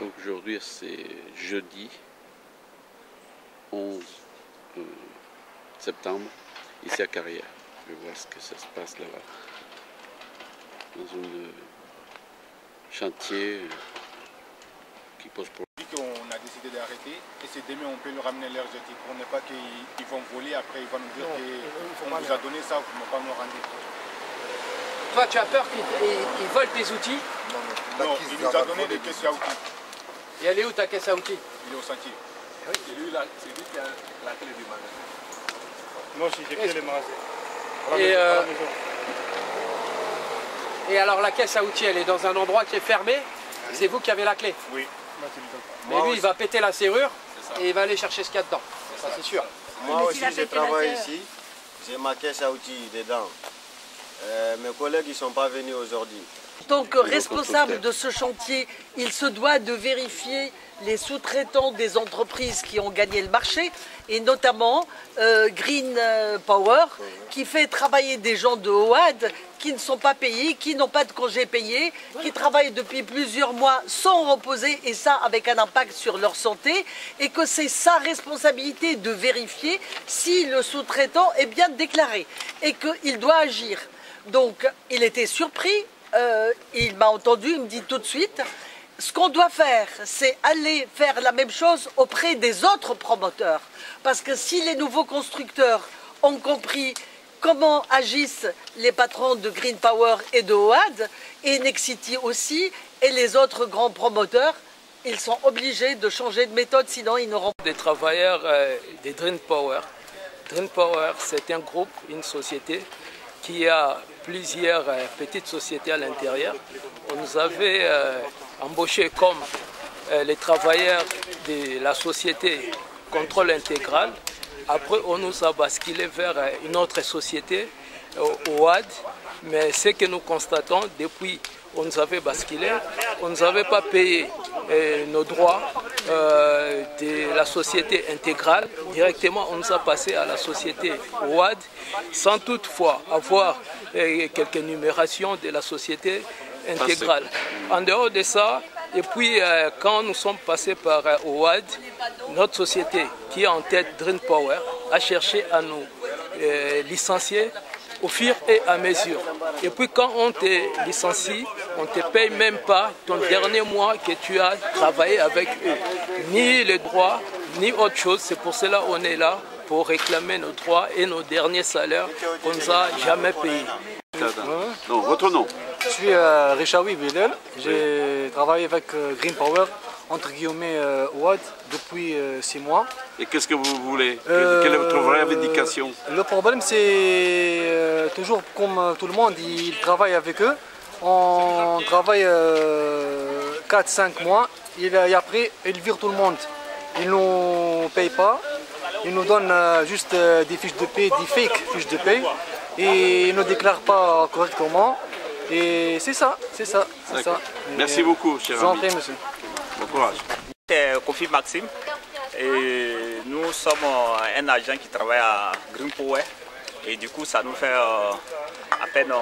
Donc aujourd'hui c'est jeudi 11 septembre, ici à Carrière. Je vais voir ce que ça se passe là-bas. Dans un chantier qui pose problème. On a décidé d'arrêter et c'est demain on peut le ramener l'énergétique pour ne pas qu'ils vont voler après ils vont nous dire qu'on vous a donné ça, vous ne pas nous rendre. Toi tu as peur qu'ils volent tes outils? Non, il nous a donné des caisses à outils. Et elle est où ta caisse à outils? Il est au sentier. Oui. C'est lui qui a la clé du magasin. Moi aussi j'ai clé le magasin. Et alors la caisse à outils elle est dans un endroit qui est fermé? C'est vous qui avez la clé? Oui. Mais lui, il va péter la serrure et il va aller chercher ce qu'il y a dedans. Ça, c'est sûr. Moi aussi, je travaille ici. J'ai ma caisse à outils dedans. Mes collègues ne sont pas venus aujourd'hui. En tant que responsable de ce chantier, il se doit de vérifier les sous-traitants des entreprises qui ont gagné le marché, et notamment Green Power, qui fait travailler des gens de OAD qui ne sont pas payés, qui n'ont pas de congés payés, qui travaillent depuis plusieurs mois sans reposer, et ça avec un impact sur leur santé, et que c'est sa responsabilité de vérifier si le sous-traitant est bien déclaré, et qu'il doit agir. Donc il était surpris, il m'a entendu, il me dit tout de suite, ce qu'on doit faire, c'est aller faire la même chose auprès des autres promoteurs. Parce que si les nouveaux constructeurs ont compris comment agissent les patrons de Green Power et de OAD, et Nexity aussi, et les autres grands promoteurs, ils sont obligés de changer de méthode, sinon ils n'auront pas. Des travailleurs de Green Power. Green Power, c'est un groupe, une société qui a plusieurs petites sociétés à l'intérieur. On nous avait embauchés comme les travailleurs de la société Contrôle Intégral. Après, on nous a basculé vers une autre société, OAD. Mais ce que nous constatons, depuis on nous avait basculé, on ne nous avait pas payé nos droits de la société intégrale. Directement, on nous a passé à la société OAD, sans toutefois avoir quelques numérations de la société intégrale. En dehors de ça, et puis quand nous sommes passés par OAD, notre société qui est en tête Green Power a cherché à nous licencier au fur et à mesure. Et puis quand on te licencie, on ne te paye même pas ton dernier mois que tu as travaillé avec eux. Ni les droits, ni autre chose. C'est pour cela qu'on est là, pour réclamer nos droits et nos derniers salaires qu'on ne nous a jamais payés. Non, votre nom? Je suis Richaoui Bilal. J'ai travaillé avec Green Power, entre guillemets OAD, depuis 6 mois. Et qu'est-ce que vous voulez? Quelle est votre revendication? Le problème, c'est toujours comme tout le monde, il travaille avec eux. On travaille 4-5 mois et après, ils virent tout le monde. Ils ne nous payent pas. Ils nous donnent juste des fiches de paie, des fake fiches de paie. Et ils ne déclarent pas correctement. Et c'est ça, c'est ça. Merci beaucoup, cher ami. Je vous en prie, monsieur. Bon courage. C'est Kofi Maxime et nous sommes un agent qui travaille à Green Power et du coup ça nous fait à peine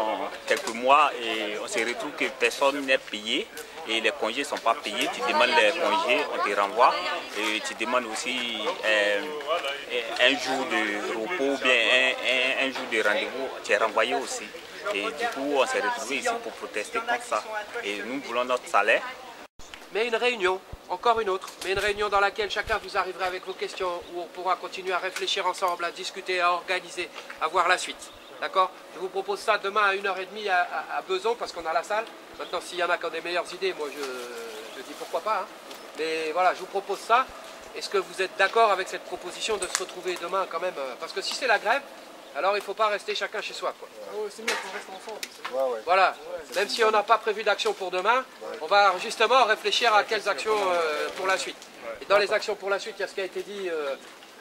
quelques mois et on se retrouve que personne n'est payé et les congés ne sont pas payés. Tu demandes les congés, on te renvoie et tu demandes aussi un jour de repos ou bien un jour de rendez-vous, tu es renvoyé aussi. Et du coup on s'est retrouvé ici pour protester contre ça et nous voulons notre salaire. Mais une réunion, encore une autre, mais une réunion dans laquelle chacun vous arriverez avec vos questions, où on pourra continuer à réfléchir ensemble, à discuter, à organiser, à voir la suite. D'accord? Je vous propose ça demain à 1h30 à Beson, parce qu'on a la salle. Maintenant, s'il y en a qui ont des meilleures idées, moi je dis pourquoi pas. Hein. Mais voilà, je vous propose ça. Est-ce que vous êtes d'accord avec cette proposition de se retrouver demain quand même? Parce que si c'est la grève, alors il ne faut pas rester chacun chez soi. C'est mieux qu'on reste ensemble. Voilà, même si on n'a pas prévu d'action pour demain, on va justement réfléchir à quelles actions pour la suite. Et dans les actions pour la suite, il y a ce qui a été dit,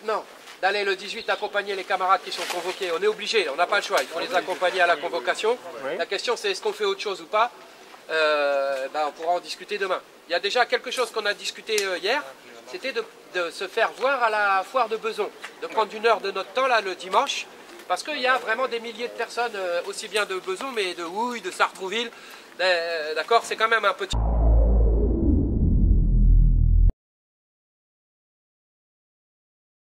non, d'aller le 18 accompagner les camarades qui sont convoqués. On est obligé, on n'a pas le choix, il faut les accompagner à la convocation. La question c'est est-ce qu'on fait autre chose ou pas? On pourra en discuter demain. Il y a déjà quelque chose qu'on a discuté hier, c'était de se faire voir à la foire de Beson, de prendre 1 heure de notre temps là le dimanche. Parce qu'il y a vraiment des milliers de personnes, aussi bien de Beson, mais de Houille, de Sartrouville. D'accord, c'est quand même un petit...